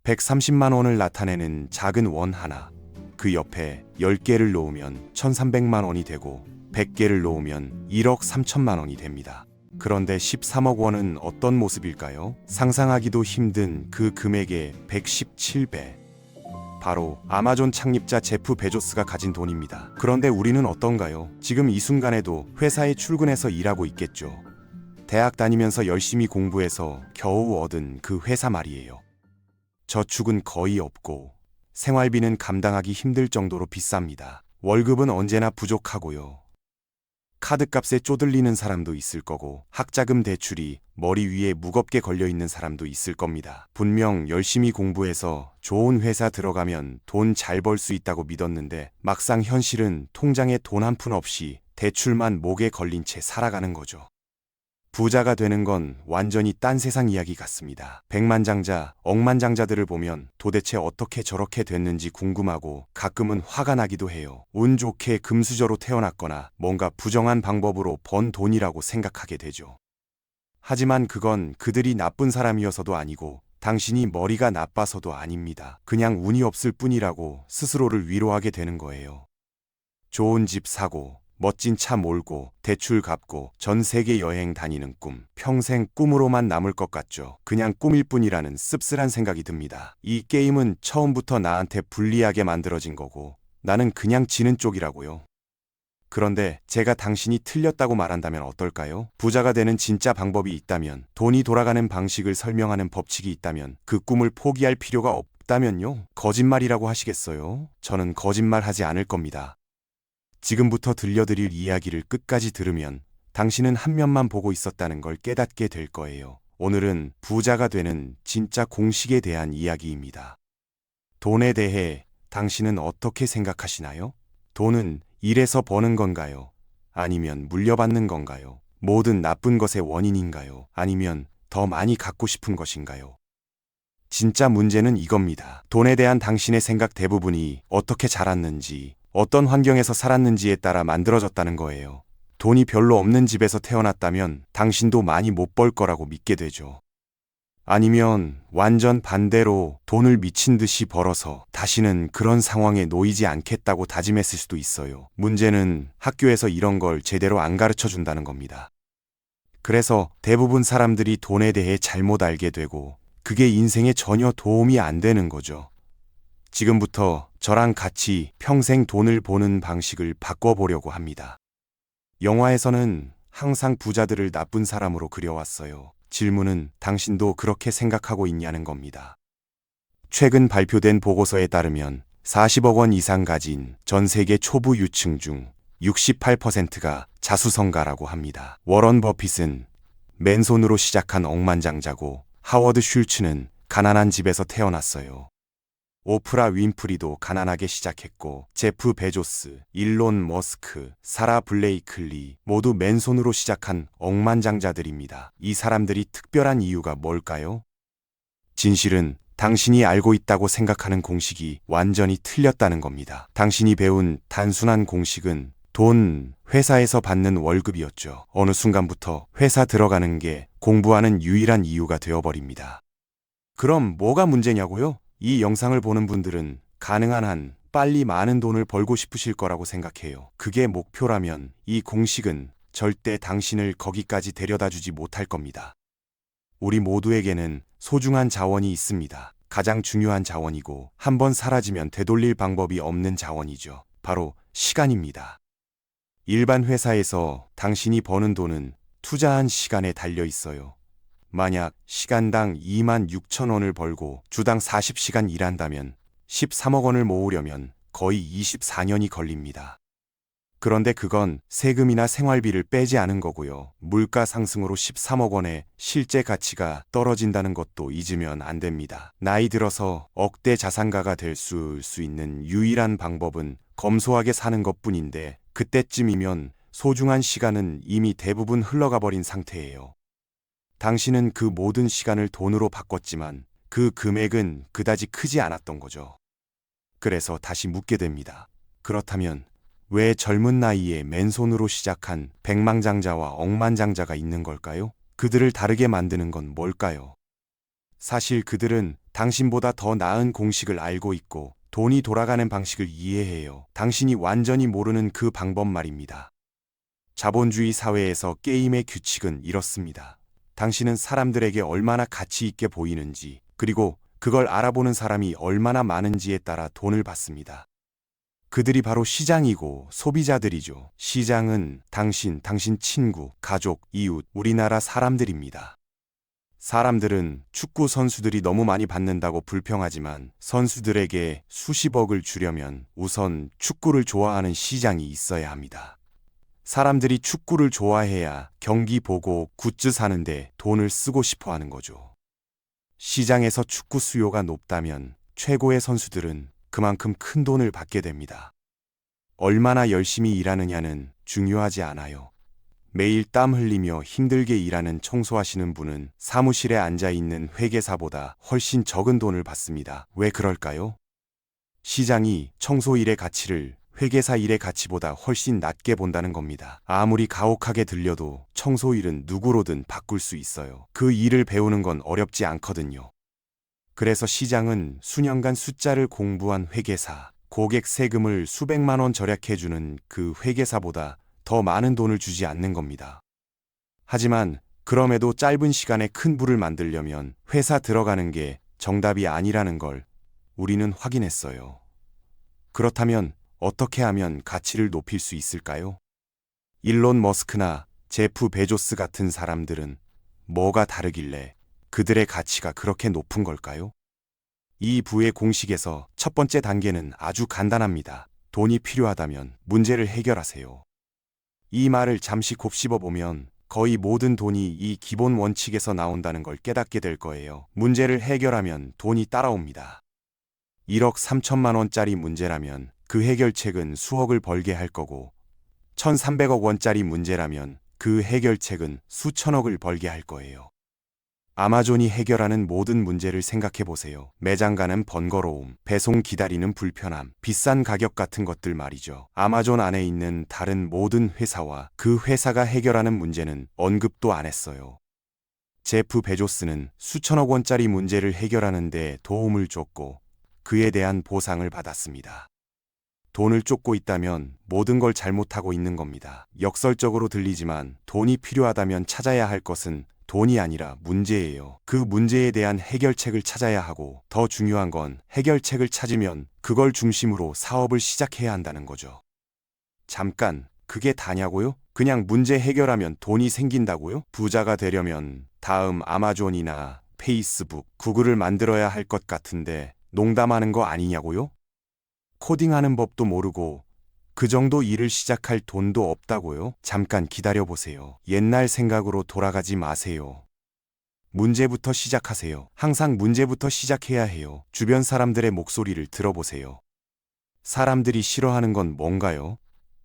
130만 원을 나타내는 작은 원 하나, 그 옆에 10개를 놓으면 1,300만 원이 되고 100개를 놓으면 1억 3천만 원이 됩니다. 그런데 13억 원은 어떤 모습일까요? 상상하기도 힘든 그 금액의 117배. 바로 아마존 창립자 제프 베조스가 가진 돈입니다. 그런데 우리는 어떤가요? 지금 이 순간에도 회사에 출근해서 일하고 있겠죠. 대학 다니면서 열심히 공부해서 겨우 얻은 그 회사 말이에요. 저축은 거의 없고 생활비는 감당하기 힘들 정도로 비쌉니다. 월급은 언제나 부족하고요. 카드값에 쪼들리는 사람도 있을 거고 학자금 대출이 머리 위에 무겁게 걸려있는 사람도 있을 겁니다. 분명 열심히 공부해서 좋은 회사 들어가면 돈 잘 벌 수 있다고 믿었는데 막상 현실은 통장에 돈 한 푼 없이 대출만 목에 걸린 채 살아가는 거죠. 부자가 되는 건 완전히 딴 세상 이야기 같습니다. 백만장자, 억만장자들을 보면 도대체 어떻게 저렇게 됐는지 궁금하고 가끔은 화가 나기도 해요. 운 좋게 금수저로 태어났거나 뭔가 부정한 방법으로 번 돈이라고 생각하게 되죠. 하지만 그건 그들이 나쁜 사람이어서도 아니고 당신이 머리가 나빠서도 아닙니다. 그냥 운이 없을 뿐이라고 스스로를 위로하게 되는 거예요. 좋은 집 사고 멋진 차 몰고 대출 갚고 전 세계 여행 다니는 꿈, 평생 꿈으로만 남을 것 같죠. 그냥 꿈일 뿐이라는 씁쓸한 생각이 듭니다. 이 게임은 처음부터 나한테 불리하게 만들어진 거고 나는 그냥 지는 쪽이라고요. 그런데 제가 당신이 틀렸다고 말한다면 어떨까요? 부자가 되는 진짜 방법이 있다면, 돈이 돌아가는 방식을 설명하는 법칙이 있다면, 그 꿈을 포기할 필요가 없다면요? 거짓말이라고 하시겠어요? 저는 거짓말하지 않을 겁니다. 지금부터 들려드릴 이야기를 끝까지 들으면 당신은 한 면만 보고 있었다는 걸 깨닫게 될 거예요. 오늘은 부자가 되는 진짜 공식에 대한 이야기입니다. 돈에 대해 당신은 어떻게 생각하시나요? 돈은 일해서 버는 건가요? 아니면 물려받는 건가요? 모든 나쁜 것의 원인인가요? 아니면 더 많이 갖고 싶은 것인가요? 진짜 문제는 이겁니다. 돈에 대한 당신의 생각 대부분이 어떻게 자랐는지, 어떤 환경에서 살았는지에 따라 만들어졌다는 거예요. 돈이 별로 없는 집에서 태어났다면 당신도 많이 못 벌 거라고 믿게 되죠. 아니면 완전 반대로 돈을 미친 듯이 벌어서 다시는 그런 상황에 놓이지 않겠다고 다짐했을 수도 있어요. 문제는 학교에서 이런 걸 제대로 안 가르쳐 준다는 겁니다. 그래서 대부분 사람들이 돈에 대해 잘못 알게 되고 그게 인생에 전혀 도움이 안 되는 거죠. 지금부터 저랑 같이 평생 돈을 보는 방식을 바꿔보려고 합니다. 영화에서는 항상 부자들을 나쁜 사람으로 그려왔어요. 질문은 당신도 그렇게 생각하고 있냐는 겁니다. 최근 발표된 보고서에 따르면 40억 원 이상 가진 전 세계 초부 유층 중 68%가 자수성가라고 합니다. 워런 버핏은 맨손으로 시작한 억만장자고 하워드 슐츠는 가난한 집에서 태어났어요. 오프라 윈프리도 가난하게 시작했고 제프 베조스, 일론 머스크, 사라 블레이클리 모두 맨손으로 시작한 억만장자들입니다. 이 사람들이 특별한 이유가 뭘까요? 진실은 당신이 알고 있다고 생각하는 공식이 완전히 틀렸다는 겁니다. 당신이 배운 단순한 공식은 돈, 회사에서 받는 월급이었죠. 어느 순간부터 회사 들어가는 게 공부하는 유일한 이유가 되어버립니다. 그럼 뭐가 문제냐고요? 이 영상을 보는 분들은 가능한 한 빨리 많은 돈을 벌고 싶으실 거라고 생각해요. 그게 목표라면 이 공식은 절대 당신을 거기까지 데려다 주지 못할 겁니다. 우리 모두에게는 소중한 자원이 있습니다. 가장 중요한 자원이고 한번 사라지면 되돌릴 방법이 없는 자원이죠. 바로 시간입니다. 일반 회사에서 당신이 버는 돈은 투자한 시간에 달려 있어요. 만약 시간당 26,000원을 벌고 주당 40시간 일한다면 13억 원을 모으려면 거의 24년이 걸립니다. 그런데 그건 세금이나 생활비를 빼지 않은 거고요. 물가 상승으로 13억 원의 실제 가치가 떨어진다는 것도 잊으면 안 됩니다. 나이 들어서 억대 자산가가 될 수 있는 유일한 방법은 검소하게 사는 것뿐인데 그때쯤이면 소중한 시간은 이미 대부분 흘러가 버린 상태예요. 당신은 그 모든 시간을 돈으로 바꿨지만 그 금액은 그다지 크지 않았던 거죠. 그래서 다시 묻게 됩니다. 그렇다면 왜 젊은 나이에 맨손으로 시작한 백만장자와 억만장자가 있는 걸까요? 그들을 다르게 만드는 건 뭘까요? 사실 그들은 당신보다 더 나은 공식을 알고 있고 돈이 돌아가는 방식을 이해해요. 당신이 완전히 모르는 그 방법 말입니다. 자본주의 사회에서 게임의 규칙은 이렇습니다. 당신은 사람들에게 얼마나 가치 있게 보이는지, 그리고 그걸 알아보는 사람이 얼마나 많은지에 따라 돈을 받습니다. 그들이 바로 시장이고 소비자들이죠. 시장은 당신 친구, 가족, 이웃, 우리나라 사람들입니다. 사람들은 축구 선수들이 너무 많이 받는다고 불평하지만 선수들에게 수십억을 주려면 우선 축구를 좋아하는 시장이 있어야 합니다. 사람들이 축구를 좋아해야 경기 보고 굿즈 사는데 돈을 쓰고 싶어 하는 거죠. 시장에서 축구 수요가 높다면 최고의 선수들은 그만큼 큰 돈을 받게 됩니다. 얼마나 열심히 일하느냐는 중요하지 않아요. 매일 땀 흘리며 힘들게 일하는 청소하시는 분은 사무실에 앉아 있는 회계사보다 훨씬 적은 돈을 받습니다. 왜 그럴까요? 시장이 청소 일의 가치를 회계사 일의 가치보다 훨씬 낮게 본다는 겁니다. 아무리 가혹하게 들려도 청소 일은 누구로든 바꿀 수 있어요. 그 일을 배우는 건 어렵지 않거든요. 그래서 시장은 수년간 숫자를 공부한 회계사, 고객 세금을 수백만 원 절약해주는 그 회계사보다 더 많은 돈을 주지 않는 겁니다. 하지만 그럼에도 짧은 시간에 큰 부를 만들려면 회사 들어가는 게 정답이 아니라는 걸 우리는 확인했어요. 그렇다면 어떻게 하면 가치를 높일 수 있을까요? 일론 머스크나 제프 베조스 같은 사람들은 뭐가 다르길래 그들의 가치가 그렇게 높은 걸까요? 이 부의 공식에서 첫 번째 단계는 아주 간단합니다. 돈이 필요하다면 문제를 해결하세요. 이 말을 잠시 곱씹어 보면 거의 모든 돈이 이 기본 원칙에서 나온다는 걸 깨닫게 될 거예요. 문제를 해결하면 돈이 따라옵니다. 1억 3천만 원짜리 문제라면 그 해결책은 수억을 벌게 할 거고 1,300억 원짜리 문제라면 그 해결책은 수천억을 벌게 할 거예요. 아마존이 해결하는 모든 문제를 생각해 보세요. 매장 가는 번거로움, 배송 기다리는 불편함, 비싼 가격 같은 것들 말이죠. 아마존 안에 있는 다른 모든 회사와 그 회사가 해결하는 문제는 언급도 안 했어요. 제프 베조스는 수천억 원짜리 문제를 해결하는 데 도움을 줬고 그에 대한 보상을 받았습니다. 돈을 쫓고 있다면 모든 걸 잘못하고 있는 겁니다. 역설적으로 들리지만 돈이 필요하다면 찾아야 할 것은 돈이 아니라 문제예요. 그 문제에 대한 해결책을 찾아야 하고 더 중요한 건 해결책을 찾으면 그걸 중심으로 사업을 시작해야 한다는 거죠. 잠깐, 그게 다냐고요? 그냥 문제 해결하면 돈이 생긴다고요? 부자가 되려면 다음 아마존이나 페이스북, 구글을 만들어야 할 것 같은데 농담하는 거 아니냐고요? 코딩하는 법도 모르고 그 정도 일을 시작할 돈도 없다고요? 잠깐 기다려보세요. 옛날 생각으로 돌아가지 마세요. 문제부터 시작하세요. 항상 문제부터 시작해야 해요. 주변 사람들의 목소리를 들어보세요. 사람들이 싫어하는 건 뭔가요?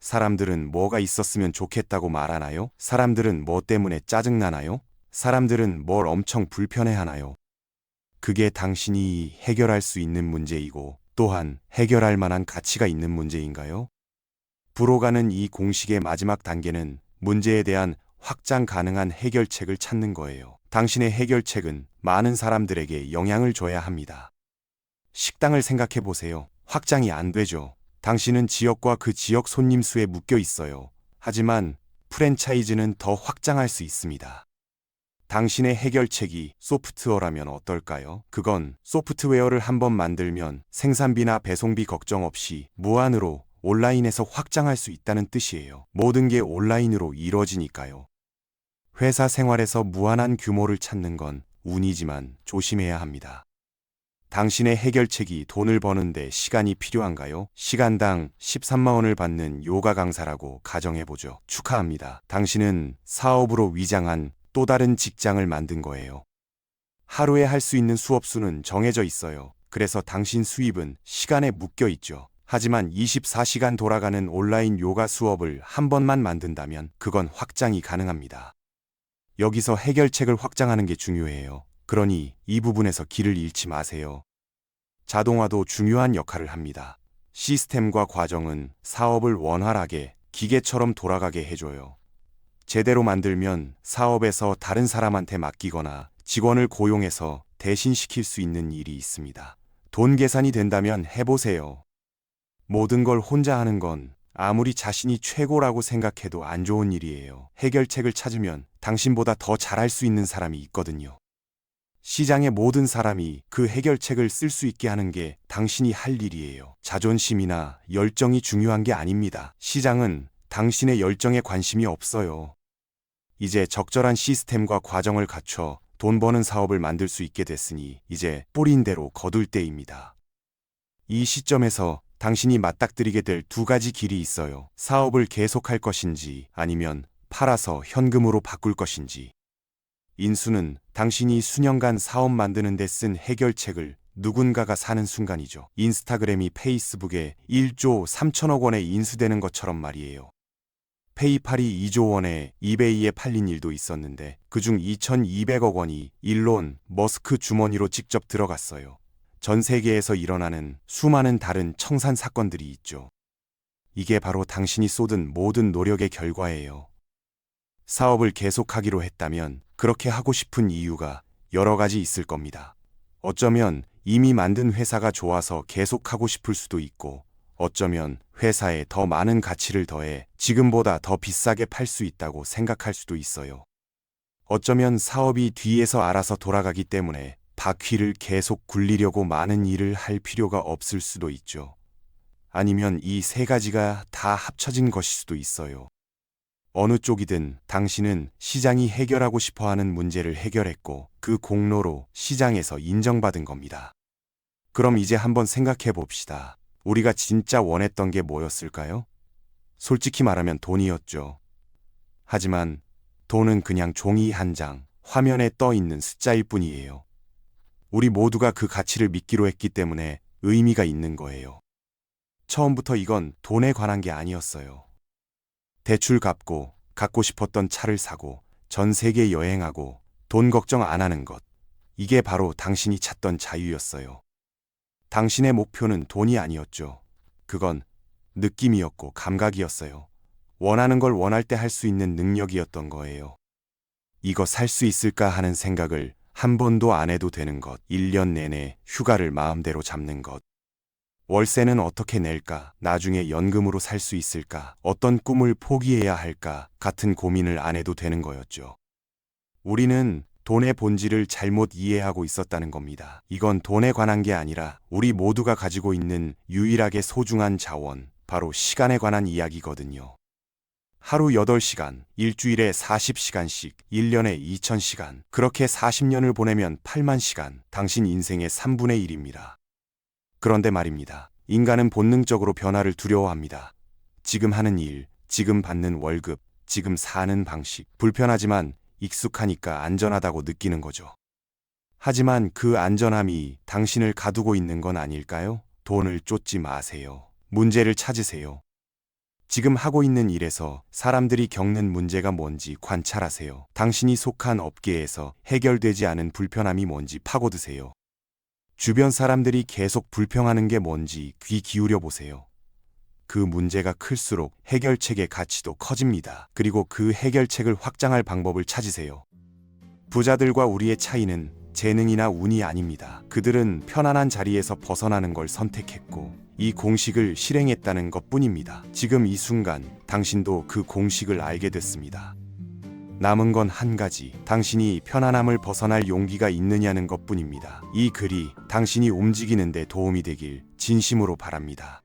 사람들은 뭐가 있었으면 좋겠다고 말하나요? 사람들은 뭐 때문에 짜증나나요? 사람들은 뭘 엄청 불편해하나요? 그게 당신이 해결할 수 있는 문제이고 또한 해결할 만한 가치가 있는 문제인가요? 부로 가는 이 공식의 마지막 단계는 문제에 대한 확장 가능한 해결책을 찾는 거예요. 당신의 해결책은 많은 사람들에게 영향을 줘야 합니다. 식당을 생각해 보세요. 확장이 안 되죠. 당신은 지역과 그 지역 손님 수에 묶여 있어요. 하지만 프랜차이즈는 더 확장할 수 있습니다. 당신의 해결책이 소프트웨어라면 어떨까요? 그건 소프트웨어를 한번 만들면 생산비나 배송비 걱정 없이 무한으로 온라인에서 확장할 수 있다는 뜻이에요. 모든 게 온라인으로 이루어지니까요. 회사 생활에서 무한한 규모를 찾는 건 운이지만 조심해야 합니다. 당신의 해결책이 돈을 버는데 시간이 필요한가요? 시간당 13만 원을 받는 요가 강사라고 가정해보죠. 축하합니다. 당신은 사업으로 위장한 또 다른 직장을 만든 거예요. 하루에 할 수 있는 수업 수는 정해져 있어요. 그래서 당신 수입은 시간에 묶여 있죠. 하지만 24시간 돌아가는 온라인 요가 수업을 한 번만 만든다면 그건 확장이 가능합니다. 여기서 해결책을 확장하는 게 중요해요. 그러니 이 부분에서 길을 잃지 마세요. 자동화도 중요한 역할을 합니다. 시스템과 과정은 사업을 원활하게 기계처럼 돌아가게 해줘요. 제대로 만들면 사업에서 다른 사람한테 맡기거나 직원을 고용해서 대신 시킬 수 있는 일이 있습니다. 돈 계산이 된다면 해보세요. 모든 걸 혼자 하는 건 아무리 자신이 최고라고 생각해도 안 좋은 일이에요. 해결책을 찾으면 당신보다 더 잘할 수 있는 사람이 있거든요. 시장의 모든 사람이 그 해결책을 쓸 수 있게 하는 게 당신이 할 일이에요. 자존심이나 열정이 중요한 게 아닙니다. 시장은 당신의 열정에 관심이 없어요. 이제 적절한 시스템과 과정을 갖춰 돈 버는 사업을 만들 수 있게 됐으니 이제 뿌린 대로 거둘 때입니다. 이 시점에서 당신이 맞닥뜨리게 될 두 가지 길이 있어요. 사업을 계속할 것인지 아니면 팔아서 현금으로 바꿀 것인지. 인수는 당신이 수년간 사업 만드는 데 쓴 해결책을 누군가가 사는 순간이죠. 인스타그램이 페이스북에 1조 3천억 원에 인수되는 것처럼 말이에요. 페이팔이 2조 원에 이베이에 팔린 일도 있었는데 그중 2,200억 원이 일론 머스크 주머니로 직접 들어갔어요. 전 세계에서 일어나는 수많은 다른 청산 사건들이 있죠. 이게 바로 당신이 쏟은 모든 노력의 결과예요. 사업을 계속하기로 했다면 그렇게 하고 싶은 이유가 여러 가지 있을 겁니다. 어쩌면 이미 만든 회사가 좋아서 계속하고 싶을 수도 있고, 어쩌면 회사에 더 많은 가치를 더해 지금보다 더 비싸게 팔 수 있다고 생각할 수도 있어요. 어쩌면 사업이 뒤에서 알아서 돌아가기 때문에 바퀴를 계속 굴리려고 많은 일을 할 필요가 없을 수도 있죠. 아니면 이 세 가지가 다 합쳐진 것일 수도 있어요. 어느 쪽이든 당신은 시장이 해결하고 싶어하는 문제를 해결했고 그 공로로 시장에서 인정받은 겁니다. 그럼 이제 한번 생각해 봅시다. 우리가 진짜 원했던 게 뭐였을까요? 솔직히 말하면 돈이었죠. 하지만 돈은 그냥 종이 한 장, 화면에 떠 있는 숫자일 뿐이에요. 우리 모두가 그 가치를 믿기로 했기 때문에 의미가 있는 거예요. 처음부터 이건 돈에 관한 게 아니었어요. 대출 갚고, 갖고 싶었던 차를 사고, 전 세계 여행하고, 돈 걱정 안 하는 것. 이게 바로 당신이 찾던 자유였어요. 당신의 목표는 돈이 아니었죠. 그건 느낌이었고 감각이었어요. 원하는 걸 원할 때 할 수 있는 능력이었던 거예요. 이거 살 수 있을까 하는 생각을 한 번도 안 해도 되는 것. 1년 내내 휴가를 마음대로 잡는 것. 월세는 어떻게 낼까? 나중에 연금으로 살 수 있을까? 어떤 꿈을 포기해야 할까? 같은 고민을 안 해도 되는 거였죠. 우리는 돈의 본질을 잘못 이해하고 있었다는 겁니다. 이건 돈에 관한 게 아니라 우리 모두가 가지고 있는 유일하게 소중한 자원, 바로 시간에 관한 이야기거든요. 하루 8시간, 일주일에 40시간씩, 1년에 2000시간, 그렇게 40년을 보내면 8만 시간, 당신 인생의 3분의 1입니다. 그런데 말입니다. 인간은 본능적으로 변화를 두려워합니다. 지금 하는 일, 지금 받는 월급, 지금 사는 방식, 불편하지만 익숙하니까 안전하다고 느끼는 거죠. 하지만 그 안전함이 당신을 가두고 있는 건 아닐까요? 돈을 쫓지 마세요. 문제를 찾으세요. 지금 하고 있는 일에서 사람들이 겪는 문제가 뭔지 관찰하세요. 당신이 속한 업계에서 해결되지 않은 불편함이 뭔지 파고드세요. 주변 사람들이 계속 불평하는 게 뭔지 귀 기울여 보세요. 그 문제가 클수록 해결책의 가치도 커집니다. 그리고 그 해결책을 확장할 방법을 찾으세요. 부자들과 우리의 차이는 재능이나 운이 아닙니다. 그들은 편안한 자리에서 벗어나는 걸 선택했고 이 공식을 실행했다는 것뿐입니다. 지금 이 순간 당신도 그 공식을 알게 됐습니다. 남은 건 한 가지, 당신이 편안함을 벗어날 용기가 있느냐는 것뿐입니다. 이 글이 당신이 움직이는 데 도움이 되길 진심으로 바랍니다.